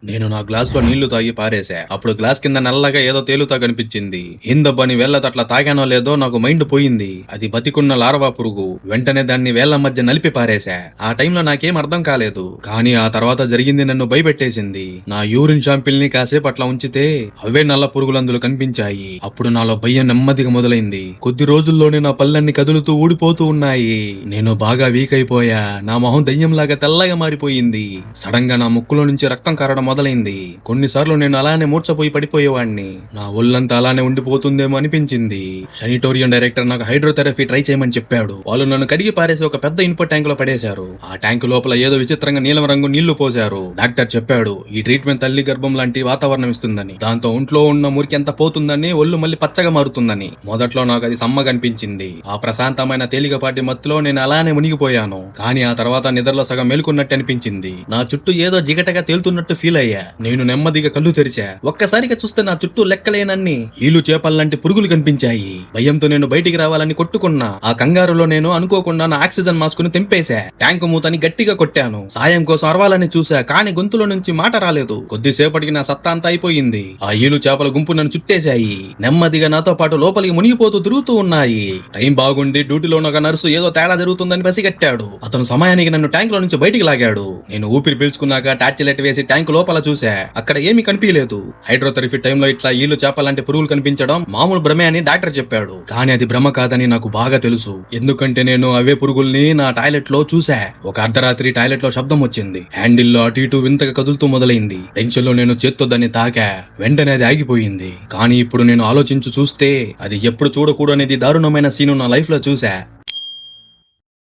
నేను నా గ్లాసులో నీళ్లు తాగి పారేశా. అప్పుడు గ్లాస్ కింద నల్లగా ఏదో తేలుతా కనిపించింది. ఏందబ్బని వేళ్ళతో అట్లా తాగానో లేదో నాకు మైండ్ పోయింది. అది బతికున్న లార్వా పురుగు. వెంటనే దాన్ని వేళ్ల మధ్య నలిపి పారేశా. ఆ టైంలో నాకేం అర్థం కాలేదు. కానీ ఆ తర్వాత జరిగింది నన్ను భయపెట్టేసింది. నా యూరిన్ షాంపిల్ ని కాసేపు అట్లా ఉంచితే అవే నల్ల పురుగులందులు కనిపించాయి. అప్పుడు నాలో భయం నెమ్మదిగా మొదలైంది. కొద్ది రోజుల్లోనే నా పళ్ళన్ని కదులుతూ ఊడిపోతూ ఉన్నాయి. నేను బాగా వీక్ అయిపోయా. నా మొహం దయ్యంలాగా తెల్లగా మారిపోయింది. సడన్ గా నా ముక్కులో నుంచి రక్తం కారడం మొదలైంది. కొన్నిసార్లు నేను అలానే మూర్చపోయి పడిపోయేవాడిని. నా ఒళ్ళంతా అలానే ఉండిపోతుందేమో అనిపించింది. శానిటోరియం డైరెక్టర్ నాకు హైడ్రోథెరపీ ట్రై చేయమని చెప్పాడు. వాళ్ళు నన్ను కడిగి పారేసి ఒక పెద్ద ఇనుప ట్యాంక్ లో పడేశారు. ఆ ట్యాంక్ లోపల ఏదో విచిత్రంగా నీలం రంగు నీళ్లు పోశారు. డాక్టర్ చెప్పాడు, ఈ ట్రీట్మెంట్ తల్లి గర్భం లాంటి వాతావరణం ఇస్తుందని. దాంతో ఒంట్లో ఉన్న మురికి ఎంత పోతుందని, ఒళ్ళు మళ్ళీ పచ్చగా మారుతుందని. మొదట్లో నాకు అది సమ్మగా అనిపించింది. ఆ ప్రశాంతమైన తేలికపాటి మత్తులో నేను అలానే మునిగిపోయాను. కానీ ఆ తర్వాత నిద్రలో సగం మేలుకున్నట్టు అనిపించింది. నా చుట్టూ ఏదో జిగటగా తేలుతున్నట్టు ఫీల్ అయ్యా. నేను నెమ్మదిగా కళ్ళు తెరిచా. ఒక్కసారిగా చూస్తే నా చుట్టూ లెక్కలేనన్ని ఈలు చేపల్లాంటి పురుగులు కనిపించాయి. భయంతో నేను బయటికి రావాలని కొట్టుకున్నా. ఆ కంగారులో నేను అనుకోకుండా నా ఆక్సిజన్ మాస్క్ ని తెంపేశా. ట్యాంకు మూతని గట్టిగా కొట్టాను. సాయం కోసం అరవాలని చూసా, కానీ గొంతులో నుంచి మాట రాలేదు. కొద్దిసేపటికి నా సత్తా అంతా అయిపోయింది. ఆ ఈలు చేపల గుంపు నన్ను చుట్టేశాయి. నెమ్మదిగా నాతో పాటు లోపలికి మునిగిపోతూ తిరుగుతూ ఉన్నాయి. టైం బాగుండి డ్యూటీలో ఒక నర్సు ఏదో తేడా జరుగుతుందని పసిగట్టాడు. అతను సమయానికి నన్ను ట్యాంక్ లో నుంచి బయటికి లాగాడు. నేను ఊపిరి పీల్చుకున్నాక టార్చ్ లైట్ వేసి ట్యాంక్ లోపల చూసా. అక్కడ ఏమీ కనిపించలేదు. హైడ్రోథెరపీ టైంలో ఇట్లా ఈలు చేపలాంటి పురుగులు కనిపించడం మామూలు భ్రమే అని డాక్టర్ చెప్పాడు. కానీ అది భ్రమ కాదని నాకు బాగా తెలుసు. ఎందుకంటే నేను అవే పురుగుల్ని నా టాయిలెట్ లో చూసా. ఒక అర్ధరాత్రి టాయిలెట్ లో శబ్దం వచ్చింది. హ్యాండిల్ లో అటు ఇటు వింతగా కదులుతూ మొదలైంది. టెన్షన్ లో నేను చేత్తో దాన్ని తాకా. వెంటనే అది ఆగిపోయింది. కానీ ఇప్పుడు నేను ఆలోచించు చూస్తే అది ఎప్పుడు చూడకూడనిది దారుణమైన సీను నా లైఫ్ లో చూసా.